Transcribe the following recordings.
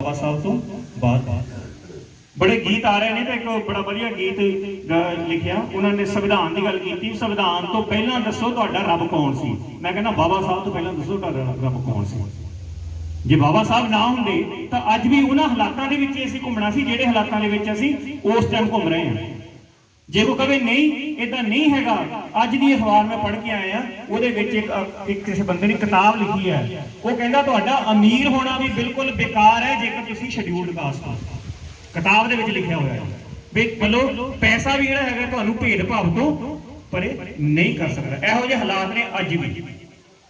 बाबा साहब तो बाद बड़े गीत आ रहे हैं। तो एक बड़ा वधिया गीत लिखिया उन्होंने संविधान की गल की। संविधान तो पहला दसो तुहाडा रब कौन सी। मैं कहना बाबा साहब तो पहला दसो तुहाडा रब कौन सी। जे बाबा साहब ना होंदे तो अज भी उन्होंने हालातों के असीं घूमना सी जिहड़े हालातों के असीं उस टाइम घूम रहे हैं। जे वो कहे नहीं इदा नहीं हैगा। अज की अखबार मैं पढ़ के आया उहदे विच एक किसी बंदे ने किताब लिखी है। वो कहता तुहाडा अमीर होना भी बिल्कुल बेकार है जेकर तुसीं शेड्यूल्ड कास्ट हो। किताब दे विच लिखिया होया है भी मतलब पैसा भी जिहड़ा हैगा तुहानूं भेदभाव तो परे नहीं कर सकता। इहो जिहे हालात ने अज भी।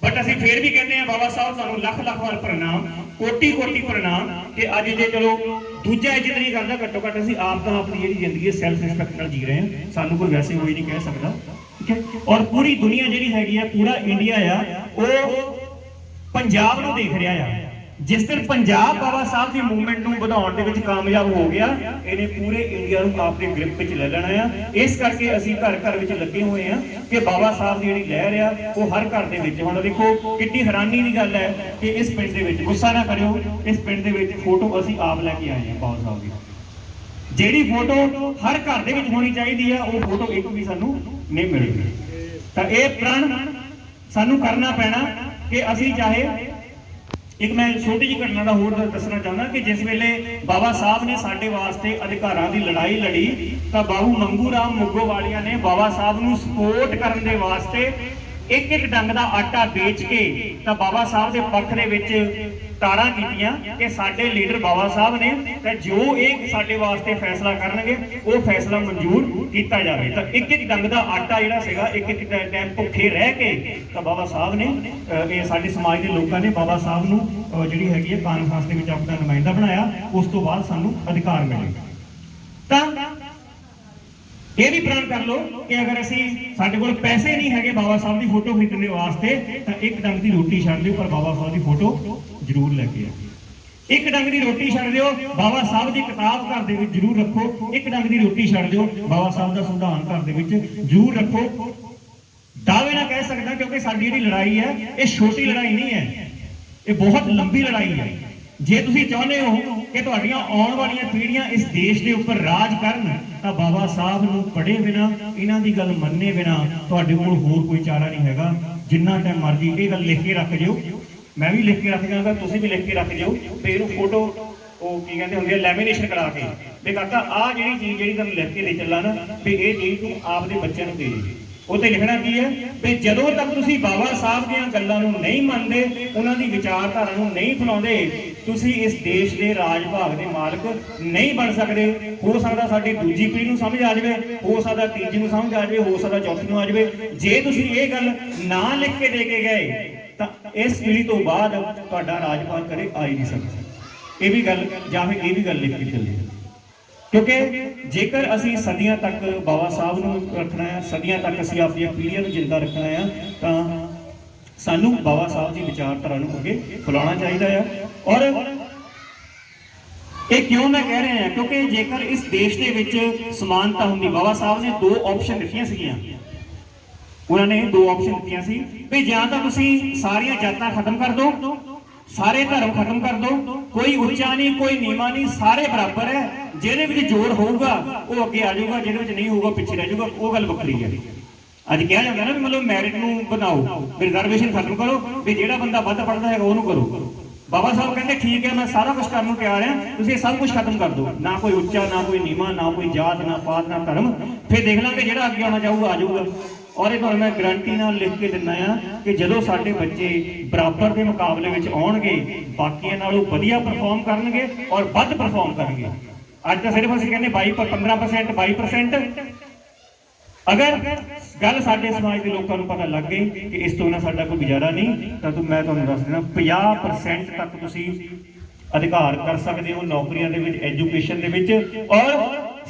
बट असीं फिर भी कहते हैं बाबा साहब तुहानूं लख लख वार प्रणाम कोटि कोटि प्रणाम कि अज जे चलो दूजा इज्जत नहीं करता घट्टो घट्ट असीं आप तो अपनी जिहड़ी जिंदगी सैल्फ रिस्पैक्ट नाल जी रहे हैं। सानूं कोई वैसे कोई नहीं कह सकता। ठीक है। और पूरी दुनिया जिहड़ी हैगी है पूरा इंडिया आ वो पंजाब नूं देख रहा है। जिस दिन पंजाब बाबा साहब की मूवमेंट नूं वधाउण दे विच कामयाब हो गया इहने पूरे इंडिया नूं अपने ग्रिप विच ले लेना है। इस करके असीं घर घर विच लगे हुए हैं कि बाबा साहब की जिहड़ी लहर आ वो हर घर दे विच। हुण देखो कितनी हैरानी की गल है कि इस पिंड दे विच गुस्सा ना करियो इस पिंड दे विच फोटो असीं आप लैके आए हैं बाबा साहब की। जिहड़ी फोटो हर घर दे विच होनी चाहिदी है वो फोटो एक भी सानूं नहीं मिलेगी। तां इह प्रण सानूं करना पैना कि असीं चाहे एक मैं छोटी जी घटना का होर दसना चाहना कि जिस वेले बाबा साहब ने साडे वास्ते अधिकारां की लड़ाई लड़ी तो बाबू मंगू राम मुगोवालिया ने बाबा साहब नूं सपोर्ट करन दे वास्ते एक एक डंग का आटा बेच के तो बाबा साहब के पक्ष दे विच ताड़ा कीतियां कि साडे लीडर बाबा साहब ने ते जो एक साडे वास्ते फैसला करनगे वो फैसला मंजूर किया जाए। तो एक एक डंग का आटा जिहड़ा सीगा एक एक टाइम भुखे रह के तो बाबा साहब ने साडे समाज के लोगों ने बाबा साहब नूं जिहड़ी हैगी है कानून दे विच अपना नुमाइंदा बनाया। उस तो बाद सानूं अधिकार मिले। तां ये भी प्रण कर लो कि अगर असीं साडे कोल पैसे नहीं है बाबा साहब की फोटो खरीदने वास्ते तो एक डंग की रोटी छड्ड दिओ पर बाबा साहब की फोटो जरूर लैके आओ। एक डंग की रोटी छड्ड दिओ बाबा साहब की किताब घर दे विच जरूर रखो। एक डंग की रोटी छड्ड दिओ बाबा साहब का संविधान घर दे विच जरूर रखो। दावे ना कह सकदा क्योंकि साडी जिहड़ी लड़ाई है ये छोटी लड़ाई नहीं है ये बहुत लंबी लड़ाई है। जे तुसीं चाहुंदे हो कि तुहाडीआं आउण वालीआं पीढ़ियां इस देश के उपर राज करन तो बाबा साहब नूं पढ़े बिना इन्हां दी गल मन्ने बिना तुहाडे कोल होर कोई चारा नहीं हैगा। जिन्ना टाइम मर्जी ये गल लिख के रख जिओ मैं भी लिख के रख जाऊंगा तुसीं भी लिख के रख जिओ ते इहनूं फोटो ਉਹ ਕੀ ਕਹਿੰਦੇ ਹੁੰਦੇ ਆ ਲੈਮੀਨੇਸ਼ਨ ਕਰਾ ਕੇ ਵੀ ਕਾਕਾ ਆਹ ਜਿਹੜੀ ਚੀਜ਼ ਜਿਹੜੀ ਤੁਹਾਨੂੰ ਲਿਖ ਕੇ ਦੇ ਚੱਲਾ ਨਾ ਵੀ ਇਹ ਚੀਜ਼ ਤੂੰ ਆਪਦੇ ਬੱਚਿਆਂ ਨੂੰ ਦੇ ਦੇ। ਉੱਤੇ ਲਿਖਣਾ ਕੀ ਹੈ ਵੀ ਜਦੋਂ ਤੱਕ ਤੁਸੀਂ ਬਾਬਾ ਸਾਹਿਬ ਦੀਆਂ ਗੱਲਾਂ ਨੂੰ ਨਹੀਂ ਮੰਨਦੇ ਉਹਨਾਂ ਦੀ ਵਿਚਾਰਧਾਰਾ ਨੂੰ ਨਹੀਂ ਅਪਣਾਉਂਦੇ ਤੁਸੀਂ ਇਸ ਦੇਸ਼ ਦੇ ਰਾਜ ਭਾਗ ਦੇ ਮਾਲਕ ਨਹੀਂ ਬਣ ਸਕਦੇ। ਹੋ ਸਕਦਾ ਸਾਡੀ ਦੂਜੀ ਪੀੜ੍ਹੀ ਨੂੰ ਸਮਝ ਆ ਜਾਵੇ ਹੋ ਸਕਦਾ ਤੀਜੀ ਨੂੰ ਸਮਝ ਆ ਜਾਵੇ ਹੋ ਸਕਦਾ ਚੌਥੀ ਨੂੰ ਆ ਜਾਵੇ। ਜੇ ਤੁਸੀਂ ਇਹ ਗੱਲ ਨਾ ਲਿਖ ਕੇ ਦੇ ਕੇ ਗਏ ਤਾਂ ਇਸ ਪੀੜ੍ਹੀ ਤੋਂ ਬਾਅਦ ਤੁਹਾਡਾ ਰਾਜ ਭਾਗ ਕਦੇ ਆ ਹੀ ਨਹੀਂ ਸਕਦਾ। ਇਹ ਵੀ ਗੱਲ ਜਾਂ ਫਿਰ ਇਹ ਵੀ ਗੱਲ ਲਿਖ ਕੇ ਚੱਲੇ क्योंकि जेकर असी सदियां तक बाबा साहब नूं रखना है सदियां तक असी अपनी पीढ़ियां नूं जिंदा रखना है तो सानू बाबा साहब की विचारधारा नूं अगे फैलाना चाहिए है। और ये क्यों मैं कह रहे हैं क्योंकि जेकर इस देश के विच समानता होंदी बाबा साहब ने दो ऑप्शन दित्तियां सीगियां। उन्होंने दो ऑप्शन दित्तियां सी भी जां तां तुसीं सारियां जातां खत्म कर दो सारे धर्म खत्म कर दो कोई उच्चा नहीं कोई नीवा नहीं सारे बराबर है। जिहदे विच जोर होगा वो अगे आ जाऊगा जिहदे विच नहीं होगा पिछे रह जाऊगा वो गल वक्री है। अज कहा जाता है ना भी मतलब मैरिट नूं बनाओ रिजर्वेशन खत्म करो भी जिहड़ा बंदा वध पढ़दा है उहनूं करो। बाबा साहब कहते ठीक है मैं सारा कुछ करने तैयार है तुसीं सब कुछ खत्म कर दो ना कोई उच्चा ना कोई नीवा ना कोई जात ना पात ना धर्म फिर देख लांगे जिहड़ा अगे आना चाहूगा आ जाऊगा। और ये मैं गारंटी नाल लिख के दिना आ कि जो साडे बच्चे बराबर के मुकाबले में आउणगे बाकियां नालों वधिया परफॉर्म करनगे और वध परफॉर्म करनगे। अज तो सिर्फ असीं कहने 15% 22% अगर गल साडे समाज के लोगों को पता लग गई कि इस तो ना साडा कोई गुजारा नहीं तो मैं तुहानूं दस देना 50% तक तुसीं अधिकार कर सकते हो नौकरियां दे विच एजुकेशन दे विच। और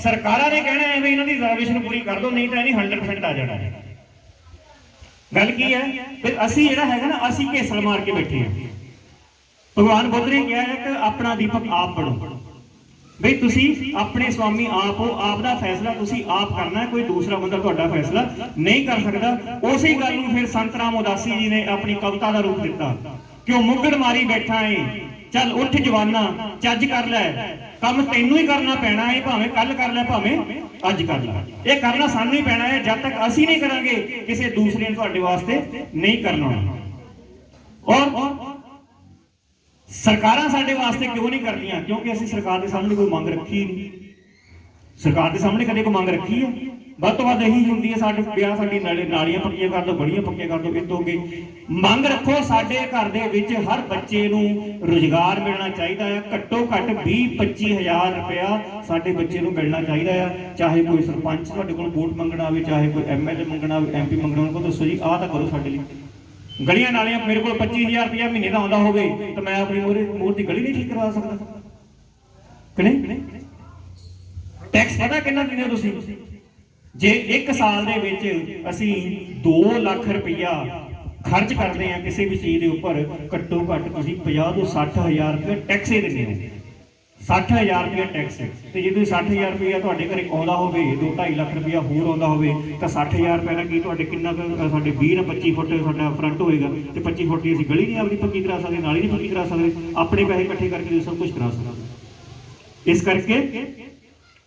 सरकारां ने कहना है भी इन्हां दी रिजर्वेशन पूरी कर दो नहीं तो इन्हीं 100% आ जाना है। गल की है फिर असी जिहड़ा हैगा ना असी घेसल मार के बैठे हैं। भगवान बुद्ध ने कहा है कि अपना दीपक आप बनो बई तुसी अपने स्वामी आप हो आप दा फैसला तुसी आप करना है कोई दूसरा बंदा तुहाडा फैसला नहीं कर सकता। उसी गल नूं फिर संत राम उदासी जी ने अपनी कविता का रूप दिता कि वह मुगड़ मारी बैठा है ਚੱਲ ਉੱਠ ਜਵਾਨਾ, ਚੱਜ ਕਰ ਲੈ, ਕੰਮ ਤੈਨੂੰ ਹੀ ਕਰਨਾ ਪੈਣਾ ਹੈ, ਭਾਵੇਂ ਕੱਲ ਕਰ ਲੈ ਭਾਵੇਂ ਅੱਜ ਕਰ ਲੈ। ਇਹ ਕਰਨਾ ਸਾਨੂੰ ਹੀ ਪੈਣਾ ਹੈ, ਜਦ ਤੱਕ ਅਸੀਂ ਨਹੀਂ ਕਰਾਂਗੇ ਕਿਸੇ ਦੂਸਰੇ ਨੇ ਤੁਹਾਡੇ ਵਾਸਤੇ ਨਹੀਂ ਕਰਨਾ। ਔਰ ਸਰਕਾਰਾਂ ਸਾਡੇ ਵਾਸਤੇ ਕਿਉਂ ਨਹੀਂ ਕਰਦੀਆਂ? ਕਿਉਂਕਿ ਅਸੀਂ ਸਰਕਾਰ ਦੇ ਸਾਹਮਣੇ ਕੋਈ ਮੰਗ ਰੱਖੀ ਨਹੀਂ। ਸਰਕਾਰ ਦੇ ਸਾਹਮਣੇ ਕਦੇ ਕੋਈ ਮੰਗ ਰੱਖੀ ਹੈ? ਵੱਧ ਤੋਂ ਵੱਧ ਇਹੀ ਹੁੰਦੀ ਹੈ, ਸਾਡੇ ਵਿਆਹ, ਸਾਡੀ ਨਾਲੀਆਂ ਪੱਕੀਆਂ ਕਰ ਦਿਓ, ਗਲੀਆਂ ਪੱਕੀਆਂ ਕਰ ਦਿਓ। ਇਹ ਤੋਂ ਅੱਗੇ ਮੰਗ ਰੱਖੋ ਸਾਡੇ ਘਰ ਦੇ ਵਿੱਚ ਹਰ ਬੱਚੇ ਨੂੰ ਰੁਜ਼ਗਾਰ ਮਿਲਣਾ ਚਾਹੀਦਾ ਹੈ। ਘੱਟੋ ਘੱਟ 20-25 ਹਜ਼ਾਰ ਰੁਪਇਆ ਸਾਡੇ ਬੱਚੇ ਨੂੰ ਮਿਲਣਾ ਚਾਹੀਦਾ ਹੈ। ਚਾਹੇ ਕੋਈ ਸਰਪੰਚ ਤੁਹਾਡੇ ਕੋਲ ਵੋਟ ਮੰਗਣਾ ਹੋਵੇ, ਚਾਹੇ ਕੋਈ MLA ਮੰਗਣਾ ਹੋਵੇ, MP ਮੰਗਣਾ ਹੋਵੇ, ਦੱਸੋ ਜੀ ਆਹ ਤਾਂ ਕਰੋ ਸਾਡੇ ਲਈ। ਗਲੀਆਂ ਨਾਲੀਆਂ ਮੇਰੇ ਕੋਲ 25,000 ਰੁਪਇਆ ਮਹੀਨੇ ਦਾ ਆਉਂਦਾ ਹੋਵੇ ਤਾਂ ਮੈਂ ਆਪਣੀ ਮੋਹਰ ਦੀ ਗਲੀ ਨਹੀਂ ਠੀਕ ਕਰਵਾ ਸਕਦਾ ਕਿ ਨਹੀਂ? ਟੈਕਸ ਪਤਾ ਕਿੰਨਾ ਦਿੰਦੇ ਹੋ ਤੁਸੀਂ? ਜੇ 1 ਸਾਲ ਦੇ ਵਿੱਚ ਅਸੀਂ 2 ਲੱਖ ਰੁਪਇਆ ਖਰਚ ਕਰਦੇ ਆ ਕਿਸੇ ਵੀ ਚੀਜ਼ ਦੇ ਉੱਪਰ, ਘੱਟੋ ਘੱਟ ਤੁਸੀਂ 50 ਤੋਂ 60 ਹਜ਼ਾਰ ਰੁਪਇਆ ਟੈਕਸ ਹੀ ਦਿੰਦੇ ਹੋ। 60,000 ਰੁਪਇਆ ਟੈਕਸ। ਤੇ ਜੇ ਤੁਸੀਂ 60,000 ਰੁਪਇਆ ਤੁਹਾਡੇ ਘਰੇ ਆਉਂਦਾ ਹੋਵੇ, 2-2.5 ਲੱਖ ਰੁਪਇਆ ਹੋਰ ਆਉਂਦਾ ਹੋਵੇ, ਤਾਂ 60,000 ਰੁਪਏ ਦਾ ਕੀ ਤੁਹਾਡੇ ਕਿੰਨਾ ਸਾਡੇ 20-25 ਫੁੱਟ ਸਾਡਾ ਫਰੰਟ ਹੋਏਗਾ, ਤੇ 25 ਫੁੱਟ ਦੀ ਅਸੀਂ ਗਲੀ ਨਹੀਂ ਆਪਣੀ ਪੱਕੀ ਕਰਾ ਸਕਦੇ, ਨਾਲੀ ਨਹੀਂ ਪੱਕੀ ਕਰਾ ਸਕਦੇ, ਆਪਣੇ ਪੈਸੇ ਇਕੱਠੇ ਕਰਕੇ ਸਭ ਕੁਝ ਕਰਾ ਸਕਦੇ। ਇਸ ਕਰਕੇ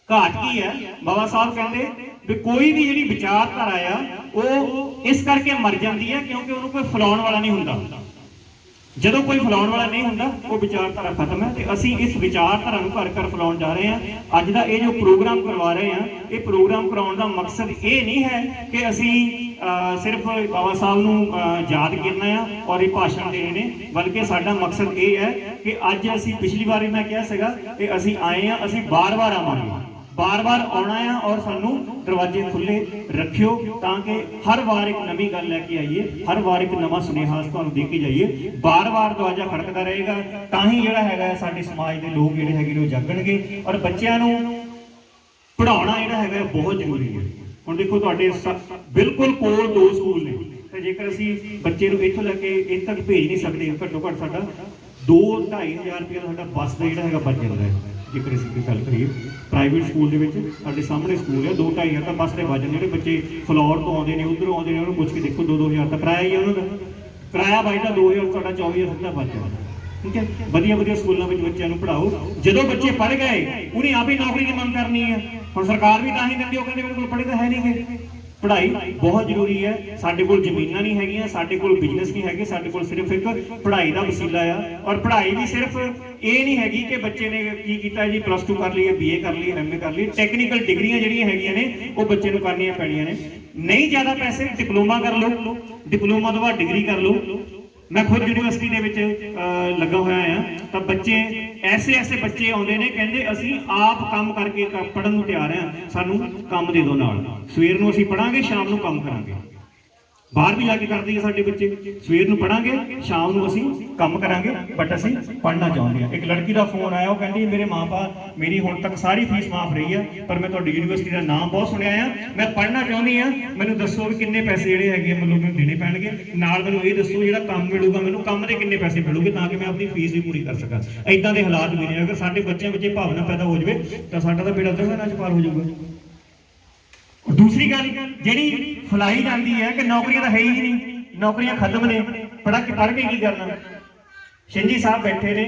ਘਾਟ ਕੀ ਹੈ? ਬਾਬਾ ਸਾਹਿਬ ਕਹਿੰਦੇ ਵੀ ਕੋਈ ਵੀ ਜਿਹੜੀ ਵਿਚਾਰਧਾਰਾ ਆ ਉਹ ਇਸ ਕਰਕੇ ਮਰ ਜਾਂਦੀ ਹੈ ਕਿਉਂਕਿ ਉਹਨੂੰ ਕੋਈ ਫਲਾਉਣ ਵਾਲਾ ਨਹੀਂ ਹੁੰਦਾ। ਜਦੋਂ ਕੋਈ ਫਲਾਉਣ ਵਾਲਾ ਨਹੀਂ ਹੁੰਦਾ ਉਹ ਵਿਚਾਰਧਾਰਾ ਖਤਮ ਹੈ। ਤੇ ਅਸੀਂ ਇਸ ਵਿਚਾਰਧਾਰਾ ਨੂੰ ਘਰ ਘਰ ਫਲਾਉਣ ਜਾ ਰਹੇ ਹਾਂ। ਅੱਜ ਦਾ ਇਹ ਜੋ ਪ੍ਰੋਗਰਾਮ ਕਰਵਾ ਰਹੇ ਹਾਂ, ਇਹ ਪ੍ਰੋਗਰਾਮ ਕਰਾਉਣ ਦਾ ਮਕਸਦ ਇਹ ਨਹੀਂ ਹੈ ਕਿ ਅਸੀਂ ਸਿਰਫ ਬਾਬਾ ਸਾਹਿਬ ਨੂੰ ਯਾਦ ਕਰਨਾ ਆ ਔਰ ਇਹ ਭਾਸ਼ਣ ਦੇਣੇ ਨੇ, ਬਲਕਿ ਸਾਡਾ ਮਕਸਦ ਇਹ ਹੈ ਕਿ ਅੱਜ ਅਸੀਂ ਪਿਛਲੀ ਵਾਰੀ ਮੈਂ ਕਿਹਾ ਸੀਗਾ ਕਿ ਅਸੀਂ ਆਏ ਹਾਂ, ਅਸੀਂ ਬਾਰ-ਬਾਰ ਆਵਾਂਗੇ, ਬਾਰ-ਬਾਰ ਆਉਣਾ ਆ ਔਰ ਸਾਨੂੰ ਦਰਵਾਜ਼ੇ ਖੁੱਲੇ ਰੱਖਿਓ ਤਾਂ ਕਿ ਹਰ ਵਾਰ ਇੱਕ ਨਵੀਂ ਗੱਲ ਲੈ ਕੇ ਆਈਏ, ਹਰ ਵਾਰ ਇੱਕ ਨਵਾਂ ਸੁਨੇਹਾ ਤੁਹਾਨੂੰ ਦੇ ਕੇ ਜਾਈਏ। ਬਾਰ-ਬਾਰ ਦਰਵਾਜ਼ਾ ਖੜਕਦਾ ਰਹੇਗਾ ਤਾਂ ਹੀ ਜਿਹੜਾ ਹੈਗਾ ਸਾਡੇ ਸਮਾਜ ਦੇ ਲੋਕ ਜਿਹੜੇ ਹੈਗੇ ਨੇ ਉਹ ਜਾਗਣਗੇ। ਔਰ ਬੱਚਿਆਂ ਨੂੰ ਪੜ੍ਹਾਉਣਾ ਜਿਹੜਾ ਹੈਗਾ ਬਹੁਤ ਜ਼ਰੂਰੀ ਹੈ। ਹੁਣ ਦੇਖੋ ਤੁਹਾਡੇ ਬਿਲਕੁਲ ਕੋਲ 2 ਸਕੂਲ ਨੇ, ਤੇ ਜੇਕਰ ਅਸੀਂ ਬੱਚੇ ਨੂੰ ਇੱਥੋਂ ਲੈ ਕੇ ਇੱਥੇ ਤੱਕ ਭੇਜ ਨਹੀਂ ਸਕਦੇ, ਘੱਟੋ ਘੱਟ ਸਾਡਾ 2-2.5 ਹਜ਼ਾਰ ਰੁਪਇਆ ਸਾਡਾ ਬੱਸ ਦਾ ਜਿਹੜਾ ਹੈਗਾ ਬਚ ਜਾਂਦਾ ਹੈ। ਜੇਕਰ ਅਸੀਂ ਗੱਲ ਕਰੀਏ ਪ੍ਰਾਈਵੇਟ ਸਕੂਲ ਦੇ ਵਿੱਚ, ਸਾਡੇ ਸਾਹਮਣੇ ਸਕੂਲ ਹੈ, 2-2.5 ਹਜ਼ਾਰ ਤਾਂ ਬੱਸ ਦੇ ਬਚ ਜਾਂਦੇ। ਜਿਹੜੇ ਬੱਚੇ ਫਲੋਰ ਤੋਂ ਆਉਂਦੇ ਨੇ, ਉੱਧਰੋਂ ਆਉਂਦੇ ਨੇ, ਉਹਨੂੰ ਪੁੱਛ ਕੇ ਦੇਖੋ 2-2 ਹਜ਼ਾਰ ਤਾਂ ਕਿਰਾਇਆ ਹੀ ਹੈ ਉਹਨਾਂ ਦਾ। ਕਿਰਾਇਆ ਬਚਦਾ 2,000, ਸਾਡਾ 24,000 ਸਿੱਧਾ ਬਚ ਜਾਂਦਾ। ਠੀਕ ਹੈ, ਵਧੀਆ ਸਕੂਲਾਂ ਵਿੱਚ ਬੱਚਿਆਂ ਨੂੰ ਪੜ੍ਹਾਓ। ਜਦੋਂ ਬੱਚੇ ਪੜ੍ਹ ਗਏ ਉਹਨੇ ਆਪ ਹੀ ਨੌਕਰੀ ਦੀ ਮੰਗ ਕਰਨੀ ਹੈ। ਹੁਣ ਸਰਕਾਰ ਵੀ ਤਾਂ ਹੀ ਦਿੰਦੀ, ਉਹ ਕਹਿੰਦੇ ਮੇਰੇ ਕੋਲ ਪੜ੍ਹੇ ਤਾਂ ਹੈ ਨਹੀਂ ਗੇ। ਪੜ੍ਹਾਈ ਬਹੁਤ ਜ਼ਰੂਰੀ ਹੈ। ਸਾਡੇ ਕੋਲ ਜ਼ਮੀਨਾਂ ਨਹੀਂ ਹੈਗੀਆਂ, ਸਾਡੇ ਕੋਲ ਬਿਜ਼ਨਸ ਨਹੀਂ ਹੈਗੇ, ਸਾਡੇ ਕੋਲ ਸਿਰਫ ਇੱਕ ਪੜ੍ਹਾਈ ਦਾ ਵਸੀਲਾ ਆ। ਔਰ ਪੜ੍ਹਾਈ ਵੀ ਸਿਰਫ ਇਹ ਨਹੀਂ ਹੈਗੀ ਕਿ ਬੱਚੇ ਨੇ ਕੀ ਕੀਤਾ ਜੀ, +2 ਕਰ ਲਈ, BA ਕਰ ਲਈ, MA ਕਰ ਲਈ। ਟੈਕਨੀਕਲ ਡਿਗਰੀਆਂ ਜਿਹੜੀਆਂ ਹੈਗੀਆਂ ਨੇ ਉਹ ਬੱਚੇ ਨੂੰ ਕਰਨੀਆਂ ਪੈਣੀਆਂ ਨੇ। ਨਹੀਂ ਜ਼ਿਆਦਾ ਪੈਸੇ, ਡਿਪਲੋਮਾ ਕਰ ਲਓ, ਡਿਪਲੋਮਾ ਤੋਂ ਬਾਅਦ ਡਿਗਰੀ ਕਰ ਲਓ। ਮੈਂ ਖੁਦ ਯੂਨੀਵਰਸਿਟੀ ਦੇ ਵਿੱਚ ਲੱਗਾ ਹੋਇਆ ਆ, ਤਾਂ ਬੱਚੇ ਐਸੇ ਬੱਚੇ ਆਉਂਦੇ ਨੇ, ਕਹਿੰਦੇ ਅਸੀਂ ਆਪ ਕੰਮ ਕਰਕੇ ਪੜ੍ਹਨ ਨੂੰ ਤਿਆਰ ਆ, ਸਾਨੂੰ ਕੰਮ ਦੇ ਦਿਓ ਨਾਲ। ਸਵੇਰ ਨੂੰ ਅਸੀਂ ਪੜਾਂਗੇ, ਸ਼ਾਮ ਨੂੰ ਕੰਮ ਕਰਾਂਗੇ। ਬਾਹਰ ਵੀ ਜਾ ਕੇ ਕਰਦੇ ਆ ਸਾਡੇ ਬੱਚੇ, ਸਵੇਰ ਨੂੰ ਪੜਾਂਗੇ, ਸ਼ਾਮ ਨੂੰ ਅਸੀਂ ਕੰਮ ਕਰਾਂਗੇ, ਬਟ ਅਸੀਂ ਪੜ੍ਹਨਾ ਚਾਹੁੰਦੇ ਹਾਂ। ਇੱਕ ਲੜਕੀ ਦਾ ਫੋਨ ਆਇਆ, ਉਹ ਕਹਿੰਦੀ ਮੇਰੇ ਮਾਂ-ਬਾਪ ਮੇਰੀ ਹੁਣ ਤੱਕ ਸਾਰੀ ਫੀਸ ਮਾਫ ਰਹੀ ਆ, ਪਰ ਮੈਂ ਤੁਹਾਡੀ ਯੂਨੀਵਰਸਿਟੀ ਦਾ ਨਾਮ ਬਹੁਤ ਸੁਣਿਆ ਆ, ਮੈਂ ਪੜ੍ਹਨਾ ਚਾਹੁੰਦੀ ਆ, ਮੈਨੂੰ ਦੱਸੋ ਵੀ ਕਿੰਨੇ ਪੈਸੇ ਜਿਹੜੇ ਹੈਗੇ ਮੈਨੂੰ ਦੇਣੇ ਪੈਣਗੇ, ਨਾਲ ਮੈਨੂੰ ਇਹ ਦੱਸੋ ਜਿਹੜਾ ਕੰਮ ਮਿਲੂਗਾ ਮੈਨੂੰ ਕੰਮ ਦੇ ਕਿੰਨੇ ਪੈਸੇ ਮਿਲੂਗੇ ਤਾਂ ਕਿ ਮੈਂ ਆਪਣੀ ਫੀਸ ਵੀ ਪੂਰੀ ਕਰ ਸਕਾਂ। ਇਦਾਂ ਦੇ ਹਾਲਾਤ ਵੀ ਨੇ। ਅਗਰ ਸਾਡੇ ਬੱਚਿਆਂ ਵਿੱਚ ਭਾਵਨਾ ਪੈਦਾ ਹੋ ਜਾਵੇ ਤਾਂ ਸਾਡਾ ਤਾਂ ਬੇੜਾ ਦਰਗਾਹ ਚ ਪਾਰ ਹੋ ਜਾਊਗਾ। ਦੂਸਰੀ ਗੱਲ ਜਿਹੜੀ ਫੈਲਾਈ ਜਾਂਦੀ ਹੈ ਕਿ ਨੌਕਰੀਆਂ ਤਾਂ ਹੈ ਹੀ ਨਹੀਂ, ਨੌਕਰੀਆਂ ਖਤਮ ਨੇ, ਪੜ੍ਹ ਕੇ ਕੀ ਕਰਨਾ। ਸ਼ਿੰਜੀ ਸਾਹਿਬ ਬੈਠੇ ਨੇ,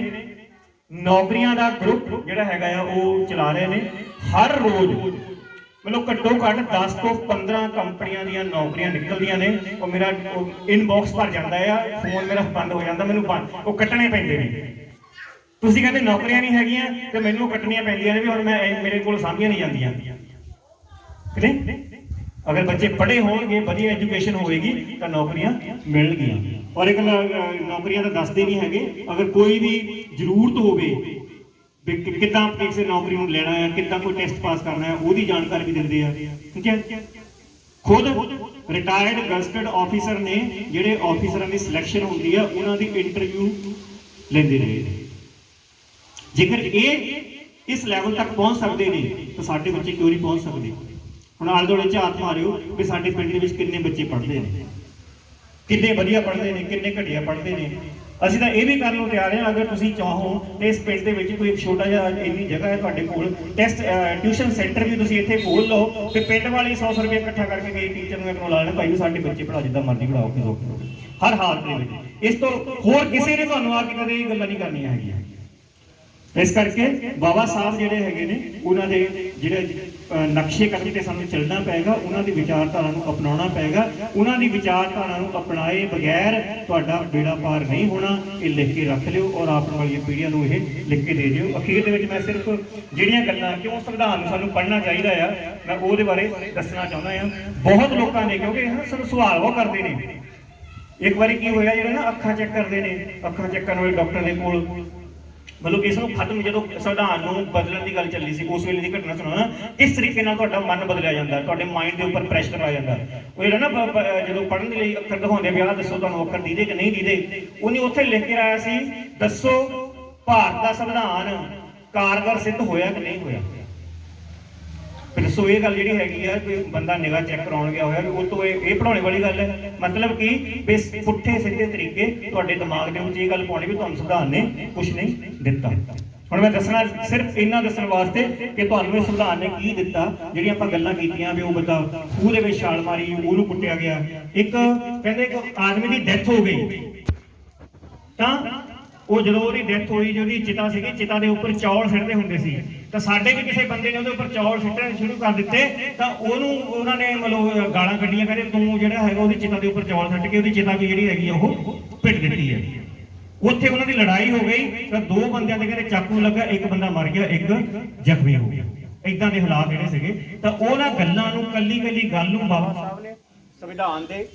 ਨੌਕਰੀਆਂ ਦਾ ਗਰੁੱਪ ਜਿਹੜਾ ਹੈਗਾ ਆ ਉਹ ਚਲਾ ਰਹੇ ਨੇ। ਹਰ ਰੋਜ਼ ਮਤਲਬ ਘੱਟੋ ਘੱਟ 10 ਤੋਂ 15 ਕੰਪਨੀਆਂ ਦੀਆਂ ਨੌਕਰੀਆਂ ਨਿਕਲਦੀਆਂ ਨੇ। ਉਹ ਮੇਰਾ ਇਨਬਾਕਸ ਭਰ ਜਾਂਦਾ ਆ, ਫੋਨ ਮੇਰਾ ਬੰਦ ਹੋ ਜਾਂਦਾ, ਮੈਨੂੰ ਉਹ ਕੱਟਣੇ ਪੈਂਦੇ ਨੇ। ਤੁਸੀਂ ਕਹਿੰਦੇ ਨੌਕਰੀਆਂ ਨਹੀਂ ਹੈਗੀਆਂ ਤੇ ਮੈਨੂੰ ਕੱਟਣੀਆਂ ਪੈਂਦੀਆਂ ਨੇ ਵੀ ਹੁਣ ਮੇਰੇ ਕੋਲ ਸਾਂਭੀਆਂ ਨਹੀਂ ਜਾਂਦੀਆਂ। ਅਗਰ ਬੱਚੇ ਪੜ੍ਹੇ ਹੋਣਗੇ, ਵਧੀਆ ਐਜੂਕੇਸ਼ਨ ਹੋਏਗੀ ਤਾਂ ਨੌਕਰੀਆਂ ਮਿਲਣਗੀਆਂ। ਔਰ ਇੱਕ ਨੌਕਰੀਆਂ ਤਾਂ ਦੱਸਦੇ ਨਹੀਂ ਹੈਗੇ। ਅਗਰ ਕੋਈ ਵੀ ਜ਼ਰੂਰਤ ਹੋਵੇ ਵੀ ਕਿੱਦਾਂ ਕਿਸੇ ਨੌਕਰੀ ਨੂੰ ਲੈਣਾ ਹੈ, ਕਿੱਦਾਂ ਕੋਈ ਟੈਸਟ ਪਾਸ ਕਰਨਾ ਹੈ, ਉਹਦੀ ਜਾਣਕਾਰੀ ਵੀ ਦਿੰਦੇ ਆ। ਠੀਕ ਹੈ, ਖੁਦ ਰਿਟਾਇਰਡ ਗਜ਼ਟਡ ਆਫੀਸਰ ਨੇ, ਜਿਹੜੇ ਆਫੀਸਰਾਂ ਦੀ ਸਿਲੈਕਸ਼ਨ ਹੁੰਦੀ ਆ ਉਹਨਾਂ ਦੀ ਇੰਟਰਵਿਊ ਲੈਂਦੇ ਨੇ। ਜੇਕਰ ਇਹ ਇਸ ਲੈਵਲ ਤੱਕ ਪਹੁੰਚ ਸਕਦੇ ਨੇ ਤਾਂ ਸਾਡੇ ਬੱਚੇ ਕਿਉਂ ਨਹੀਂ ਪਹੁੰਚ ਸਕਦੇ। ਹੁਣ ਆਲੇ ਦੁਆਲੇ ਝਾਤ ਮਾਰਿਓ ਵੀ ਸਾਡੇ ਪਿੰਡ ਦੇ ਵਿੱਚ ਕਿੰਨੇ ਬੱਚੇ ਪੜ੍ਹਦੇ ਨੇ, ਕਿੰਨੇ ਵਧੀਆ ਪੜ੍ਹਦੇ ਨੇ, ਕਿੰਨੇ ਘਟੀਆ ਪੜ੍ਹਦੇ ਨੇ। ਅਸੀਂ ਤਾਂ ਇਹ ਵੀ ਕਰਨ ਨੂੰ ਤਿਆਰ ਹਾਂ, ਅਗਰ ਤੁਸੀਂ ਚਾਹੋ ਤੇ ਇਸ ਪਿੰਡ ਦੇ ਵਿੱਚ ਕੋਈ ਇੱਕ ਛੋਟਾ ਜਿਹਾ ਇੰਨੀ ਜਗ੍ਹਾ ਹੈ ਤੁਹਾਡੇ ਕੋਲ, ਟਿਊਸ਼ਨ ਸੈਂਟਰ ਵੀ ਤੁਸੀਂ ਇੱਥੇ ਖੋਲ ਲਓ ਤੇ ਪਿੰਡ ਵਾਲੇ 100 ਰੁਪਏ ਇਕੱਠਾ ਕਰਕੇ ਗਏ ਟੀਚਰ ਨੂੰ ਇੱਕ ਲਾ ਲੈਣਾ, ਭਾਈ ਸਾਡੇ ਬੱਚੇ ਪੜ੍ਹਾਓ, ਜਿੱਦਾਂ ਮਰਜ਼ੀ ਪੜ੍ਹਾਓ, ਹਰ ਹਾਲਤ ਦੇ ਵਿੱਚ। ਇਸ ਤੋਂ ਹੋਰ ਕਿਸੇ ਨੇ ਤੁਹਾਨੂੰ ਆ ਕੇ ਕਦੇ ਇਹ ਗੱਲਾਂ ਨਹੀਂ ਕਰਨੀਆਂ ਹੈਗੀਆਂ। ਇਸ ਕਰਕੇ ਬਾਬਾ ਸਾਹਿਬ ਜਿਹੜੇ ਹੈਗੇ ਨੇ ਉਹਨਾਂ ਦੇ ਜਿਹੜੇ ਨਕਸ਼ੇ ਕਦਮ ਤੇ ਸਾਨੂੰ ਚੱਲਣਾ ਪਏਗਾ, ਉਹਨਾਂ ਦੀ ਵਿਚਾਰਧਾਰਾ ਨੂੰ ਅਪਣਾਉਣਾ ਪਏਗਾ। ਉਹਨਾਂ ਦੀ ਵਿਚਾਰਧਾਰਾ ਨੂੰ ਅਪਣਾਏ ਬਗੈਰ ਤੁਹਾਡਾ ਬੇੜਾ ਪਾਰ ਨਹੀਂ ਹੋਣਾ। ਇਹ ਲਿਖ ਕੇ ਰੱਖ ਲਿਓ ਔਰ ਆਉਣ ਵਾਲੀਆਂ ਪੀੜ੍ਹੀਆਂ ਨੂੰ ਇਹ ਲਿਖ ਕੇ ਦੇ ਦਿਓ। ਅਖੀਰ ਦੇ ਵਿੱਚ ਮੈਂ ਸਿਰਫ ਜਿਹੜੀਆਂ ਗੱਲਾਂ ਕਿਉਂ ਸੰਵਿਧਾਨ ਨੂੰ ਸਾਨੂੰ ਪੜ੍ਹਨਾ ਚਾਹੀਦਾ ਆ, ਮੈਂ ਉਹਦੇ ਬਾਰੇ ਦੱਸਣਾ ਚਾਹੁੰਦਾ ਆ। ਬਹੁਤ ਲੋਕਾਂ ਨੇ, ਕਿਉਂਕਿ ਸਾਨੂੰ ਸਵਾਲ ਉਹ ਕਰਦੇ ਨੇ, ਇੱਕ ਵਾਰੀ ਕੀ ਹੋਇਆ, ਜਿਹੜੇ ਨਾ ਅੱਖਾਂ ਚੈੱਕ ਕਰਦੇ ਨੇ, ਅੱਖਾਂ ਚੈੱਕ ਕਰਨ ਵਾਲੇ ਡਾਕਟਰ ਦੇ ਕੋਲ ਮਤਲਬ ਇਸ ਨੂੰ ਖਤਮ, ਜਦੋਂ ਸੰਵਿਧਾਨ ਨੂੰ ਬਦਲਣ ਦੀ ਗੱਲ ਚੱਲੀ ਸੀ ਉਸ ਵੇਲੇ ਦੀ ਘਟਨਾ ਸੁਣਾਉਣਾ, ਕਿਸ ਤਰੀਕੇ ਨਾਲ ਤੁਹਾਡਾ ਮਨ ਬਦਲਿਆ ਜਾਂਦਾ, ਤੁਹਾਡੇ ਮਾਈਂਡ ਦੇ ਉੱਪਰ ਪ੍ਰੈਸ਼ਰ ਆ ਜਾਂਦਾ। ਉਹ ਜਿਹੜਾ ਨਾ ਜਦੋਂ ਪੜ੍ਹਨ ਦੇ ਲਈ ਅੱਖਰ ਦਿਖਾਉਂਦੇ ਵੀ ਆਹ ਦੱਸੋ ਤੁਹਾਨੂੰ ਅੱਖਰ ਦੀਦੇ ਕਿ ਨਹੀਂ ਦੀਦੇ, ਉਹਨੇ ਉੱਥੇ ਲਿਖ ਕੇ ਆਇਆ ਸੀ, ਦੱਸੋ ਭਾਰਤ ਦਾ ਸੰਵਿਧਾਨ ਕਾਰਗਰ ਸਿੱਧ ਹੋਇਆ ਕਿ ਨਹੀਂ ਹੋਇਆ। ਫਿਰ ਦੱਸੋ ਇਹ ਗੱਲ ਜਿਹੜੀ ਹੈਗੀ ਆ, ਕੋਈ ਬੰਦਾ ਨਿਗਾਹ ਚੈੱਕ ਕਰਾਉਣ ਗਿਆ ਹੋਇਆ, ਉਹ ਤੋਂ ਇਹ ਪੜਾਉਣੇ ਵਾਲੀ ਗੱਲ ਹੈ। ਮਤਲਬ ਕਿ ਪੁੱਠੇ ਸਿੱਧੇ ਤਰੀਕੇ ਤੁਹਾਡੇ ਦਿਮਾਗ ਦੇ ਵਿੱਚ ਇਹ ਗੱਲ ਪਾਉਣੀ ਵੀ ਤੁਹਾਨੂੰ ਸੰਵਿਧਾਨ ਨੇ ਕੁਝ ਨਹੀਂ ਦਿੱਤਾ। ਹੁਣ ਮੈਂ ਦੱਸਣਾ ਸਿਰਫ ਇਹਨਾਂ ਦੱਸਣ ਵਾਸਤੇ ਕਿ ਤੁਹਾਨੂੰ ਇਹ ਸੰਵਿਧਾਨ ਨੇ ਕੀ ਦਿੱਤਾ। ਜਿਹੜੀਆਂ ਆਪਾਂ ਗੱਲਾਂ ਕੀਤੀਆਂ ਵੀ ਉਹ ਬੰਦਾ ਖੂਹ ਦੇ ਵਿੱਚ ਛਾਲ ਮਾਰੀ, ਉਹਨੂੰ ਕੁੱਟਿਆ ਗਿਆ, ਇੱਕ ਕਹਿੰਦੇ ਕਿ ਆਦਮੀ ਦੀ ਡੈਥ ਹੋ ਗਈ, ਤਾਂ ਉਹ ਜਦੋਂ ਉਹਦੀ ਡੈਥ ਹੋਈ, ਜਿਹਦੀ ਚਿਤਾ ਸੀਗੀ, ਚਿਤਾ ਦੇ ਉੱਪਰ ਚੌਲ ਸਿੱਟਦੇ ਹੁੰਦੇ ਸੀ, ਤਾਂ ਸਾਡੇ ਵੀ ਕਿਸੇ ਬੰਦੇ ਨੇ ਉਹਦੇ ਉੱਪਰ ਚੌਲ ਸਿੱਟਣੇ ਸ਼ੁਰੂ ਕਰ ਦਿੱਤੇ, ਤਾਂ ਉਹਨੂੰ ਉਹਨਾਂ ਨੇ ਮਤਲਬ ਗਾਲਾਂ ਕੱਢੀਆਂ, ਕਹਿੰਦੇ ਤੂੰ ਜਿਹੜਾ ਹੈਗਾ ਉਹਦੀ ਚਿਤਾ ਦੇ ਉੱਪਰ ਚੌਲ ਸਿੱਟ ਕੇ ਉਹਦੀ ਚਿਤਾ ਵੀ ਜਿਹੜੀ ਹੈਗੀ ਉਹ ਪਿੱਟ ਦਿੱਤੀ ਹੈ। ਉੱਥੇ ਉਹਨਾਂ ਦੀ ਲੜਾਈ ਹੋ ਗਈ, ਤਾਂ ਦੋ ਬੰਦਿਆਂ ਦੇ ਕਹਿੰਦੇ ਚਾਕੂ ਲੱਗਾ, ਇੱਕ ਬੰਦਾ ਮਰ ਗਿਆ, ਇੱਕ ਜ਼ਖਮੀ ਹੋ ਗਿਆ। ਏਦਾਂ ਦੇ ਹਾਲਾਤ ਜਿਹੜੇ ਸੀਗੇ, ਤਾਂ ਉਹਨਾਂ ਗੱਲਾਂ ਨੂੰ ਕੱਲੀ ਕੱਲੀ ਗੱਲ ਨੂੰ ਬਾਬਾ ਸਾਹਿਬ ਨੇ ਸੰਵਿਧਾਨ ਦੇ